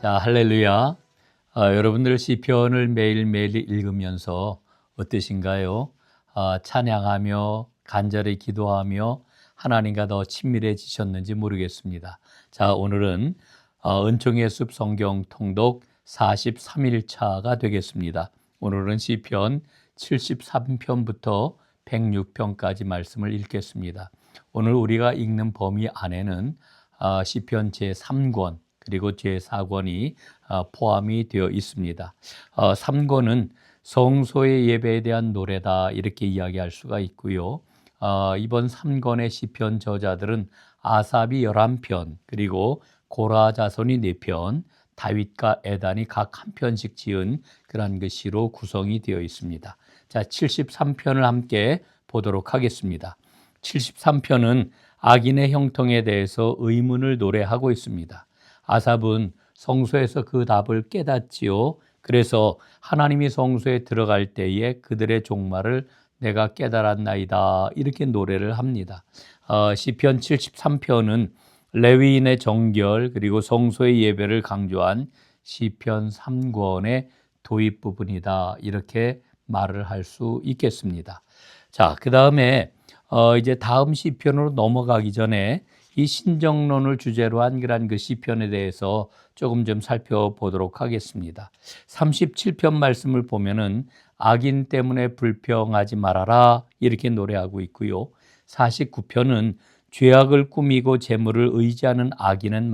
자, 할렐루야. 여러분들 시편을 매일매일 읽으면서 어떠신가요? 찬양하며 간절히 기도하며 하나님과 더 친밀해지셨는지 모르겠습니다. 자, 오늘은 은총의 숲 성경 통독 43일차가 되겠습니다. 오늘은 시편 73편부터 106편까지 말씀을 읽겠습니다. 오늘 우리가 읽는 범위 안에는 시편 제3권 그리고 제4권이 포함이 되어 있습니다. 3권은 성소의 예배에 대한 노래다 이렇게 이야기할 수가 있고요. 이번 3권의 시편 저자들은 아삽이 11편 그리고 고라 자손이 4편 다윗과 에단이 각 한 편씩 지은 그런 그 시로 구성이 되어 있습니다. 자, 73편을 함께 보도록 하겠습니다. 73편은 악인의 형통에 대해서 의문을 노래하고 있습니다. 아삽은 성소에서 그 답을 깨닫지요. 그래서 하나님이 성소에 들어갈 때에 그들의 종말을 내가 깨달았나이다 이렇게 노래를 합니다. 시편 73편은 레위인의 정결 그리고 성소의 예배를 강조한 시편 3권의 도입 부분이다 이렇게 말을 할 수 있겠습니다. 자, 그 다음에 이제 다음 시편으로 넘어가기 전에 이 신정론을 주제로 한 그런 그 시편에 대해서 조금 좀 살펴보도록 하겠습니다. 37편 말씀을 보면은 악인 때문에 불평하지 말아라 이렇게 노래하고 있고요. 49편은 죄악을 꾸미고 재물을 의지하는 악인은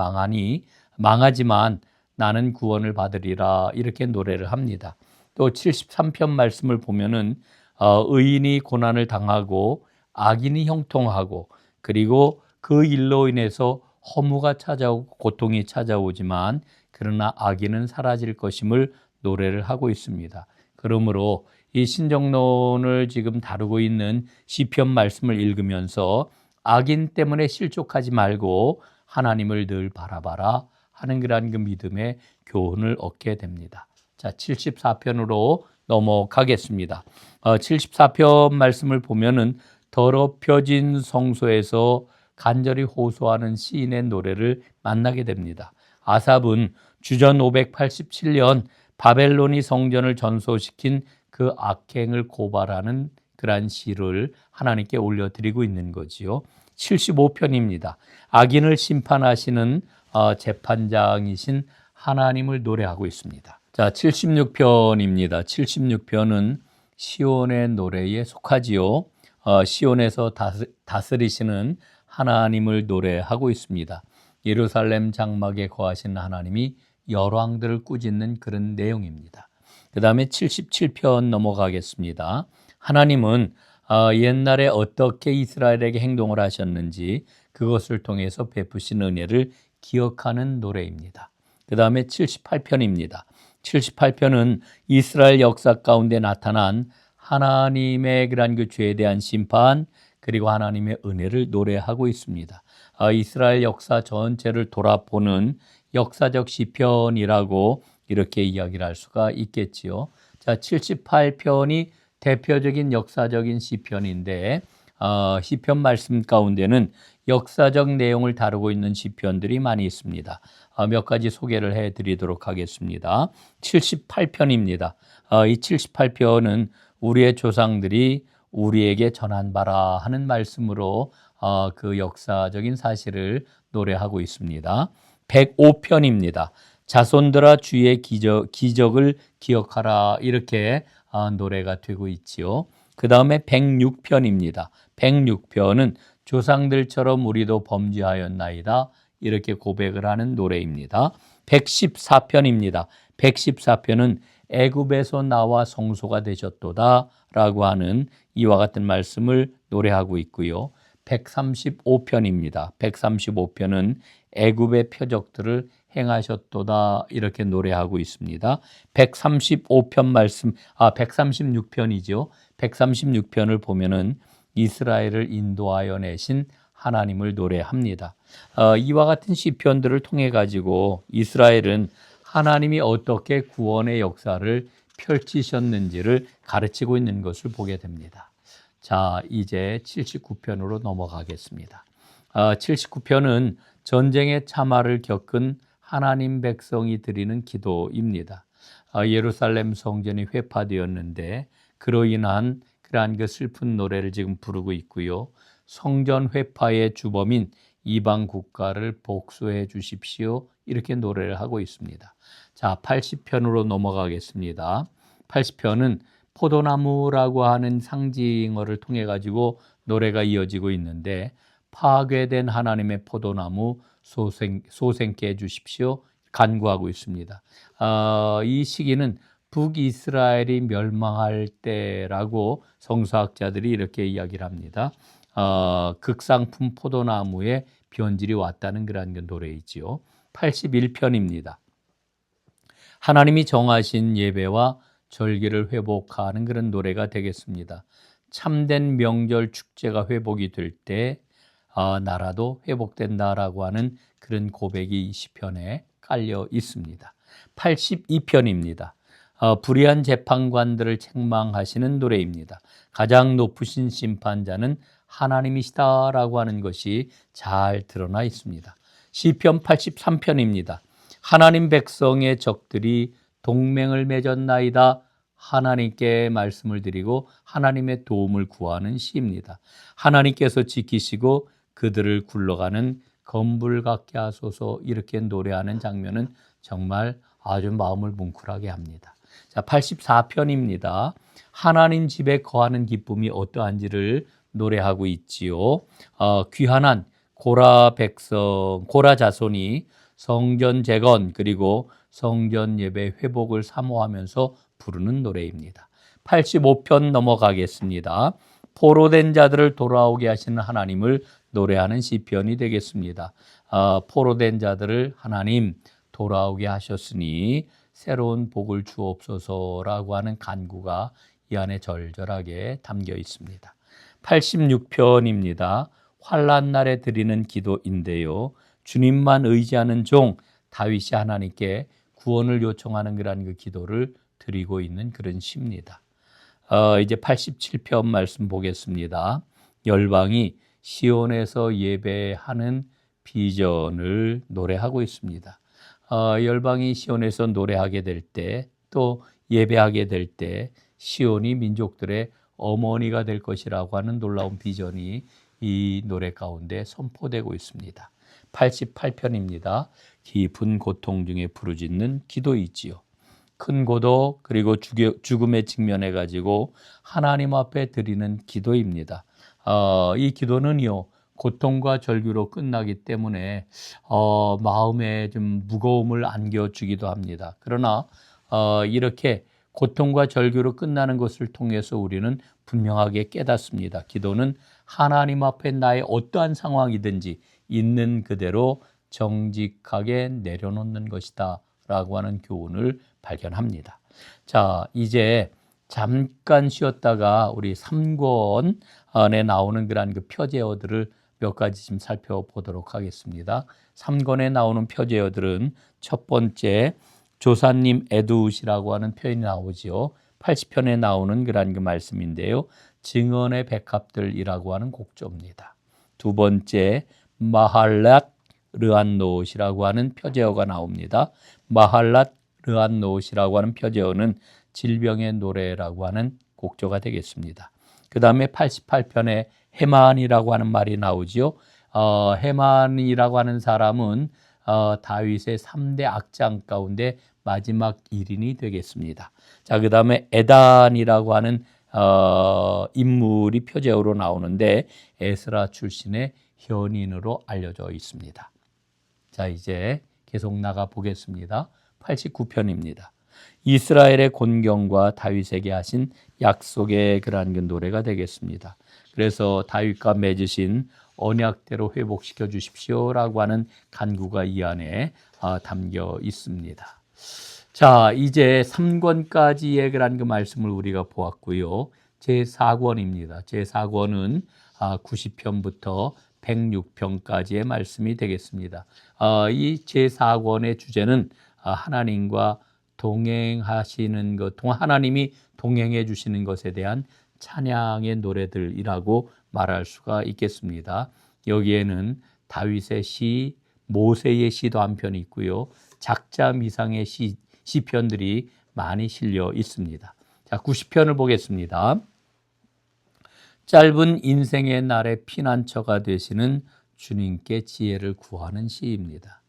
망하지만 나는 구원을 받으리라 이렇게 노래를 합니다. 또 73편 말씀을 보면은 의인이 고난을 당하고 악인이 형통하고 그리고 그 일로 인해서 허무가 찾아오고 고통이 찾아오지만 그러나 악인은 사라질 것임을 노래를 하고 있습니다. 그러므로 이 신정론을 지금 다루고 있는 시편 말씀을 읽으면서 악인 때문에 실족하지 말고 하나님을 늘 바라봐라 하는 그런 그 믿음의 교훈을 얻게 됩니다. 자, 74편으로 넘어가겠습니다. 74편 말씀을 보면은 더럽혀진 성소에서 간절히 호소하는 시인의 노래를 만나게 됩니다. 아삽은 주전 587년 바벨론이 성전을 전소시킨 그 악행을 고발하는 그러한 시를 하나님께 올려드리고 있는 거지요. 75편입니다. 악인을 심판하시는 재판장이신 하나님을 노래하고 있습니다. 자, 76편입니다. 76편은 시온의 노래에 속하지요. 시온에서 다스리시는 하나님을 노래하고 있습니다. 예루살렘 장막에 거하신 하나님이 열왕들을 꾸짖는 그런 내용입니다. 그 다음에 77편 넘어가겠습니다. 하나님은 옛날에 어떻게 이스라엘에게 행동을 하셨는지 그것을 통해서 베푸신 은혜를 기억하는 노래입니다. 그 다음에 78편입니다. 78편은 이스라엘 역사 가운데 나타난 하나님의 그런 그 죄에 대한 심판 그리고 하나님의 은혜를 노래하고 있습니다. 이스라엘 역사 전체를 돌아보는 역사적 시편이라고 이렇게 이야기를 할 수가 있겠지요. 자, 78편이 대표적인 역사적인 시편인데 시편 말씀 가운데는 역사적 내용을 다루고 있는 시편들이 많이 있습니다. 몇 가지 소개를 해드리도록 하겠습니다. 78편입니다. 이 78편은 우리의 조상들이 우리에게 전한 바라 하는 말씀으로 그 역사적인 사실을 노래하고 있습니다. 105편입니다. 자손들아 주의 기적을 기억하라 이렇게 노래가 되고 있지요. 그 다음에 106편입니다. 106편은 조상들처럼 우리도 범죄하였나이다 이렇게 고백을 하는 노래입니다. 114편입니다. 114편은 애굽에서 나와 성소가 되셨도다 라고 하는 이와 같은 말씀을 노래하고 있고요. 135편입니다. 135편은 애굽의 표적들을 행하셨도다 이렇게 노래하고 있습니다. 135편 말씀, 136편이죠. 136편을 보면은 이스라엘을 인도하여 내신 하나님을 노래합니다. 이와 같은 시편들을 통해 가지고 이스라엘은 하나님이 어떻게 구원의 역사를 펼치셨는지를 가르치고 있는 것을 보게 됩니다. 자, 이제 79편으로 넘어가겠습니다. 79편은 전쟁의 참화를 겪은 하나님 백성이 드리는 기도입니다. 예루살렘 성전이 회파되었는데 그로 인한 그러한 그 슬픈 노래를 지금 부르고 있고요. 성전 회파의 주범인 이방 국가를 복수해 주십시오. 이렇게 노래를 하고 있습니다. 자, 80편으로 넘어가겠습니다. 80편은 포도나무라고 하는 상징어를 통해 가지고 노래가 이어지고 있는데 파괴된 하나님의 포도나무 소생케 해주십시오. 간구하고 있습니다. 이 시기는 북이스라엘이 멸망할 때라고 성서학자들이 이렇게 이야기를 합니다. 극상품 포도나무에 변질이 왔다는 그런 노래이지요. 81편입니다. 하나님이 정하신 예배와 절기를 회복하는 그런 노래가 되겠습니다. 참된 명절 축제가 회복이 될 때 나라도 회복된다라고 하는 그런 고백이 이 시편에 깔려 있습니다. 82편입니다. 불의한 재판관들을 책망하시는 노래입니다. 가장 높으신 심판자는 하나님이시다라고 하는 것이 잘 드러나 있습니다. 시편 83편입니다. 하나님 백성의 적들이 동맹을 맺었나이다. 하나님께 말씀을 드리고 하나님의 도움을 구하는 시입니다. 하나님께서 지키시고 그들을 굴러가는 건불 같게 하소서 이렇게 노래하는 장면은 정말 아주 마음을 뭉클하게 합니다. 자, 84편입니다. 하나님 집에 거하는 기쁨이 어떠한지를 노래하고 있지요. 귀환한 고라 백성, 고라 자손이 성전 재건 그리고 성전 예배 회복을 사모하면서 부르는 노래입니다. 85편 넘어가겠습니다. 포로된 자들을 돌아오게 하시는 하나님을 노래하는 시편이 되겠습니다. 포로된 자들을 하나님 돌아오게 하셨으니 새로운 복을 주옵소서라고 하는 간구가 이 안에 절절하게 담겨 있습니다. 86편입니다. 환난 날에 드리는 기도인데요. 주님만 의지하는 종 다윗이 하나님께 구원을 요청하는 그런 그 기도를 드리고 있는 그런 시입니다. 이제 87편 말씀 보겠습니다. 열방이 시온에서 예배하는 비전을 노래하고 있습니다. 열방이 시온에서 노래하게 될 때 또 예배하게 될 때 시온이 민족들의 어머니가 될 것이라고 하는 놀라운 비전이 이 노래 가운데 선포되고 있습니다. 88편입니다. 깊은 고통 중에 부르짖는 기도이지요. 큰 고독 그리고 죽음에 직면해 가지고 하나님 앞에 드리는 기도입니다. 이 기도는요 고통과 절규로 끝나기 때문에 마음에 좀 무거움을 안겨주기도 합니다. 그러나 이렇게 고통과 절규로 끝나는 것을 통해서 우리는 분명하게 깨닫습니다. 기도는 하나님 앞에 나의 어떠한 상황이든지 있는 그대로 정직하게 내려놓는 것이다 라고 하는 교훈을 발견합니다. 자, 이제 잠깐 쉬었다가 우리 3권에 나오는 그런 그 표제어들을 몇 가지 좀 살펴보도록 하겠습니다. 3권에 나오는 표제어들은 첫 번째 조사님 에두웃이라고 하는 표현이 나오지요. 80편에 나오는 그런 그 말씀인데요. 증언의 백합들이라고 하는 곡조입니다. 두 번째 마할랏 르안노옷이라고 하는 표제어가 나옵니다. 마할랏 르안노옷이라고 하는 표제어는 질병의 노래라고 하는 곡조가 되겠습니다. 그 다음에 88편에 헤만이라고 하는 말이 나오지요. 헤만이라고 하는 사람은 다윗의 3대 악장 가운데 마지막 1인이 되겠습니다. 자, 그 다음에 에단이라고 하는 인물이 표제어로 나오는데 에스라 출신의 현인으로 알려져 있습니다. 자, 이제 계속 나가 보겠습니다. 89편입니다. 이스라엘의 곤경과 다윗에게 하신 약속의 그러한 그 노래가 되겠습니다. 그래서 다윗과 맺으신 언약대로 회복시켜 주십시오라고 하는 간구가 이 안에 담겨 있습니다. 자, 이제 3권까지의 그런 그 말씀을 우리가 보았고요. 제4권입니다. 제4권은 90편부터 106편까지의 말씀이 되겠습니다. 이 제4권의 주제는 하나님과 동행하시는 것, 하나님이 동행해 주시는 것에 대한 찬양의 노래들이라고 말할 수가 있겠습니다. 여기에는 다윗의 시, 모세의 시도 한 편이 있고요. 작자 미상의 시편들이 많이 실려 있습니다. 자, 90편을 보겠습니다. 짧은 인생의 날에 피난처가 되시는 주님께 지혜를 구하는 시입니다.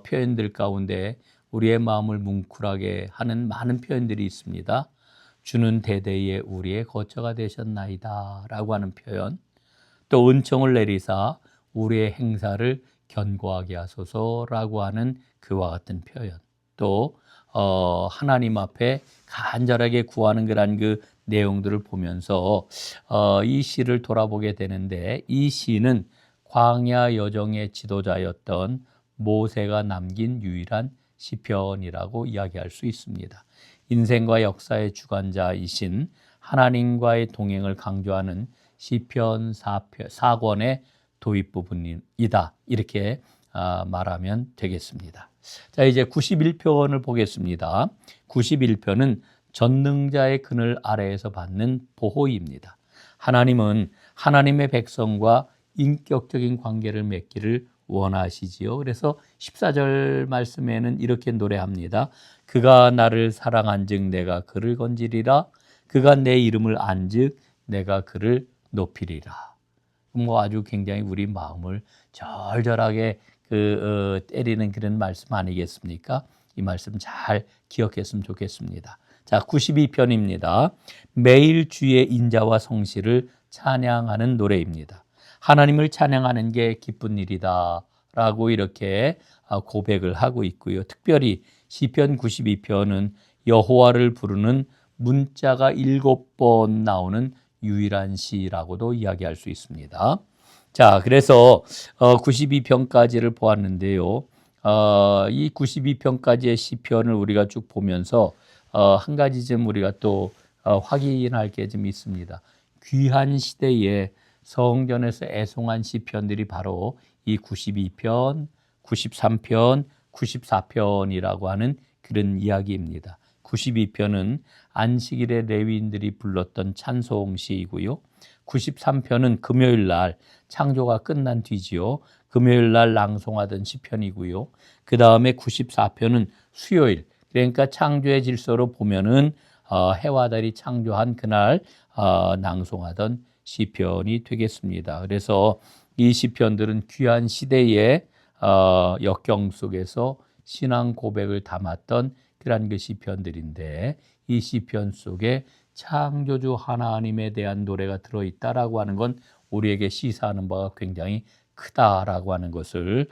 표현들 가운데 우리의 마음을 뭉클하게 하는 많은 표현들이 있습니다. 주는 대대에 우리의 거처가 되셨나이다 라고 하는 표현, 또 은총을 내리사 우리의 행사를 견고하게 하소서라고 하는 그와 같은 표현, 또 하나님 앞에 간절하게 구하는 그런 그 내용들을 보면서 이 시를 돌아보게 되는데, 이 시는 광야 여정의 지도자였던 모세가 남긴 유일한 시편이라고 이야기할 수 있습니다. 인생과 역사의 주관자이신 하나님과의 동행을 강조하는 시편 4권의 도입 부분이다, 이렇게 말하면 되겠습니다. 자, 이제 91편을 보겠습니다. 91편은 전능자의 그늘 아래에서 받는 보호입니다. 하나님은 하나님의 백성과 인격적인 관계를 맺기를 원하시지요. 그래서 14절 말씀에는 이렇게 노래합니다. 그가 나를 사랑한즉 내가 그를 건지리라. 그가 내 이름을 안즉 내가 그를 높이리라. 아주 굉장히 우리 마음을 절절하게 때리는 그런 말씀 아니겠습니까? 이 말씀 잘 기억했으면 좋겠습니다. 자, 92편입니다. 매일 주의 인자와 성실을 찬양하는 노래입니다. 하나님을 찬양하는 게 기쁜 일이다 라고 이렇게 고백을 하고 있고요. 특별히 시편 92편은 여호와를 부르는 문자가 7번 나오는 유일한 시라고도 이야기할 수 있습니다. 자, 그래서 92편까지를 보았는데요. 이 92편까지의 시편을 우리가 쭉 보면서 한 가지 좀 우리가 또 확인할 게 좀 있습니다. 귀한 시대에 성전에서 애송한 시편들이 바로 이 92편, 93편, 94편이라고 하는 그런 이야기입니다. 92편은 안식일에 레위인들이 불렀던 찬송시이고요. 93편은 금요일 날 창조가 끝난 뒤지요. 금요일 날 낭송하던 시편이고요. 그 다음에 94편은 수요일, 그러니까 창조의 질서로 보면은 해와 달이 창조한 그날 낭송하던 시편이 되겠습니다. 그래서 이 시편들은 귀한 시대의 역경 속에서 신앙 고백을 담았던 그런 그 시편들인데, 이 시편 속에 창조주 하나님에 대한 노래가 들어있다라고 하는 건 우리에게 시사하는 바가 굉장히 크다라고 하는 것을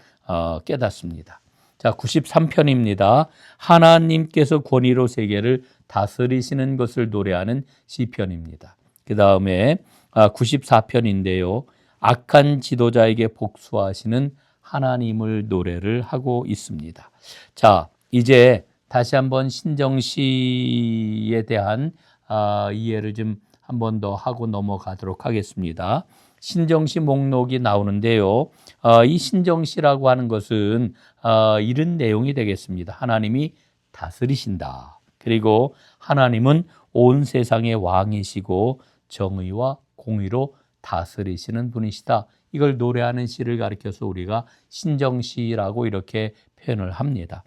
깨닫습니다. 자, 93편입니다. 하나님께서 권위로 세계를 다스리시는 것을 노래하는 시편입니다. 그 다음에 94편인데요. 악한 지도자에게 복수하시는 하나님을 노래를 하고 있습니다. 자, 이제 다시 한번 신정시에 대한 이해를 좀 한 번 더 하고 넘어가도록 하겠습니다. 신정시 목록이 나오는데요. 이 신정시라고 하는 것은 이런 내용이 되겠습니다. 하나님이 다스리신다. 그리고 하나님은 온 세상의 왕이시고 정의와 공의로 다스리시는 분이시다. 이걸 노래하는 시를 가리켜서 우리가 신정시라고 이렇게 표현을 합니다.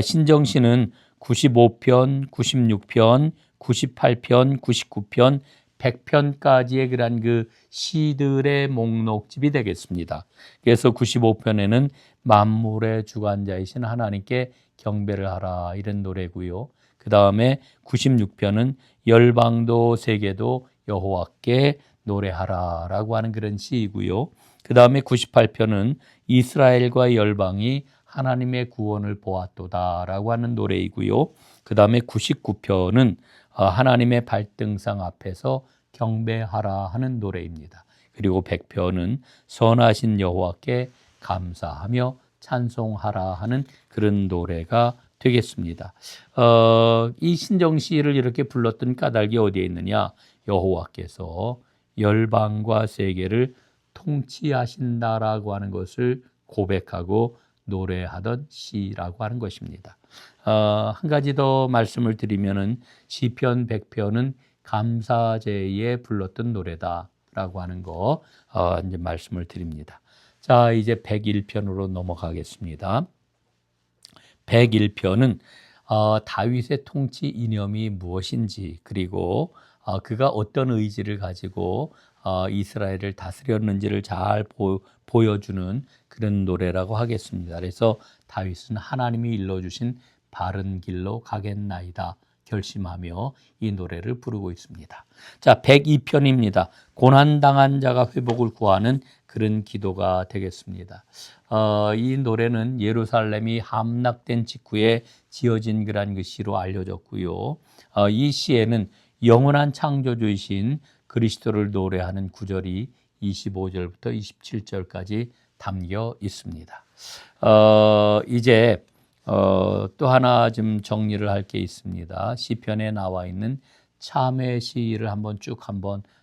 신정시는 95편, 96편, 98편, 99편, 100편까지의 그런 그 시들의 목록집이 되겠습니다. 그래서 95편에는 만물의 주관자이신 하나님께 경배를 하라, 이런 노래고요. 그 다음에 96편은 열방도 세계도 여호와께 노래하라 라고 하는 그런 시이고요. 그 다음에 98편은 이스라엘과 열방이 하나님의 구원을 보았도다 라고 하는 노래이고요. 그 다음에 99편은 하나님의 발등상 앞에서 경배하라 하는 노래입니다. 그리고 100편은 선하신 여호와께 감사하며 찬송하라 하는 그런 노래가 되겠습니다. 이 신정시를 이렇게 불렀던 까닭이 어디에 있느냐? 여호와께서 열방과 세계를 통치하신다라고 하는 것을 고백하고 노래하던 시라고 하는 것입니다. 한 가지 더 말씀을 드리면은 시편 100편은 감사제에 불렀던 노래다라고 하는 거 이제 말씀을 드립니다. 자, 이제 101편으로 넘어가겠습니다. 101편은 다윗의 통치 이념이 무엇인지, 그리고 그가 어떤 의지를 가지고 이스라엘을 다스렸는지를 잘 보여주는 그런 노래라고 하겠습니다. 그래서 다윗은 하나님이 일러주신 바른 길로 가겠나이다 결심하며 이 노래를 부르고 있습니다. 자, 102편입니다. 고난당한 자가 회복을 구하는 그런 기도가 되겠습니다. 이 노래는 예루살렘이 함락된 직후에 지어진 그런 시로 알려졌고요. 이 시에는 영원한 창조주이신 그리스도를 노래하는 구절이 25절부터 27절까지 담겨 있습니다. 이제 또 하나 좀 정리를 할 게 있습니다. 시편에 나와 있는 참회 시를 한번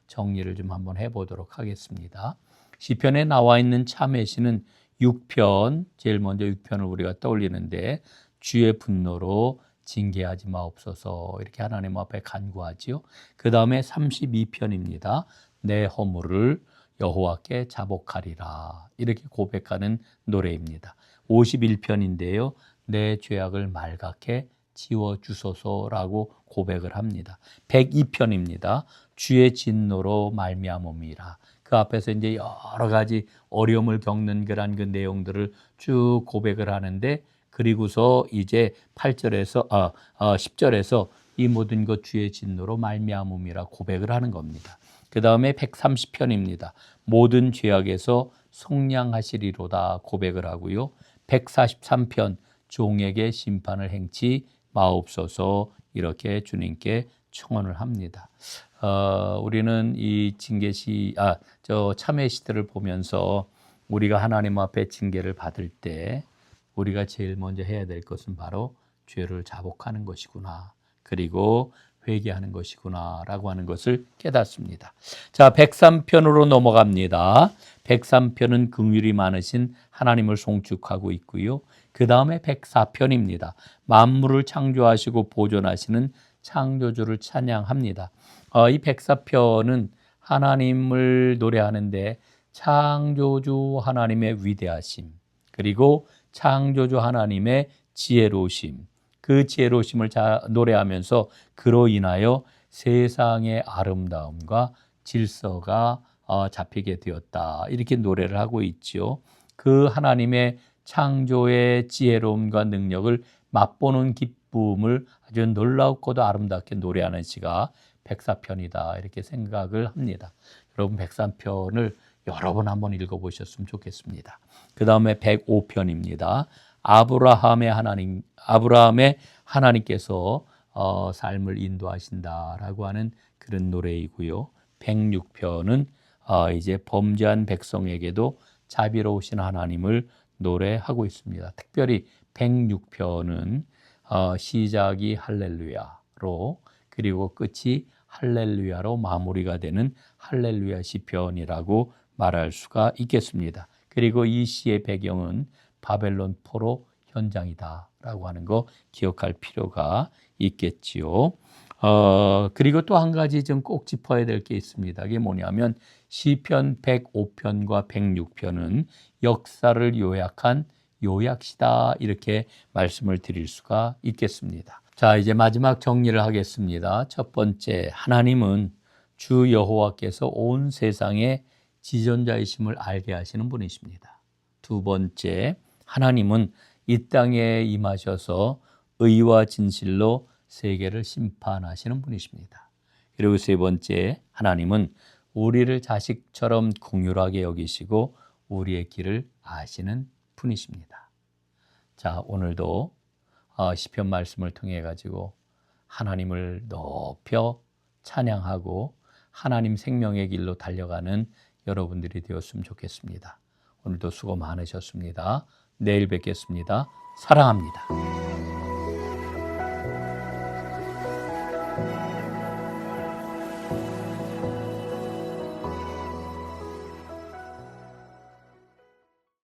정리를 좀 한번 해보도록 하겠습니다. 시편에 나와 있는 참회 시는 6편, 제일 먼저 6편을 우리가 떠올리는데, 주의 분노로 징계하지 마옵소서 이렇게 하나님 앞에 간구하지요. 그 다음에 32편입니다. 내 허물을 여호와께 자복하리라 이렇게 고백하는 노래입니다. 51편인데요. 내 죄악을 말갛게 지워주소서라고 고백을 합니다. 102편입니다. 주의 진노로 말미암음이라. 그 앞에서 이제 여러 가지 어려움을 겪는 그런 그 내용들을 쭉 고백을 하는데, 그리고서 이제 10절에서 이 모든 것 주의 진노로 말미암음이라 고백을 하는 겁니다. 그 다음에 130편입니다. 모든 죄악에서 속량하시리로다 고백을 하고요. 143편 종에게 심판을 행치 마옵소서 이렇게 주님께 청원을 합니다. 우리는 이 참회 시들을 보면서 우리가 하나님 앞에 징계를 받을 때 우리가 제일 먼저 해야 될 것은 바로 죄를 자복하는 것이구나, 그리고 회개하는 것이구나라고 하는 것을 깨닫습니다. 자, 103편으로 넘어갑니다. 103편은 긍휼이 많으신 하나님을 송축하고 있고요. 그 다음에 104편입니다. 만물을 창조하시고 보존하시는 창조주를 찬양합니다. 이 104편은 하나님을 노래하는데, 창조주 하나님의 위대하심, 그리고 창조주 하나님의 지혜로우심, 그 지혜로우심을 노래하면서 그로 인하여 세상의 아름다움과 질서가 잡히게 되었다 이렇게 노래를 하고 있지요. 그 하나님의 창조의 지혜로움과 능력을 맛보는 기쁨을 아주 놀랍고도 아름답게 노래하는 시가 104편이다 이렇게 생각을 합니다. 여러분 103편을 여러 번 한번 읽어보셨으면 좋겠습니다. 그 다음에 105편입니다. 아브라함의 하나님께서 삶을 인도하신다라고 하는 그런 노래이고요. 106편은 이제 범죄한 백성에게도 자비로우신 하나님을 노래하고 있습니다. 특별히 106편은 시작이 할렐루야로, 그리고 끝이 할렐루야로 마무리가 되는 할렐루야 시편이라고 말할 수가 있겠습니다. 그리고 이 시의 배경은 바벨론 포로 현장이다라고 하는 거 기억할 필요가 있겠지요. 그리고 또 한 가지 좀 꼭 짚어야 될 게 있습니다. 그게 뭐냐면 시편 105편과 106편은 역사를 요약한 요약시다 이렇게 말씀을 드릴 수가 있겠습니다. 자, 이제 마지막 정리를 하겠습니다. 첫 번째, 하나님은 주 여호와께서 온 세상의 지존자이심을 알게 하시는 분이십니다. 두 번째, 하나님은 이 땅에 임하셔서 의와 진실로 세계를 심판하시는 분이십니다. 그리고 세 번째, 하나님은 우리를 자식처럼 긍휼하게 여기시고 우리의 길을 아시는 분이십니다. 자, 오늘도 시편 말씀을 통해 가지고 하나님을 높여 찬양하고 하나님 생명의 길로 달려가는 여러분들이 되었으면 좋겠습니다. 오늘도 수고 많으셨습니다. 내일 뵙겠습니다. 사랑합니다.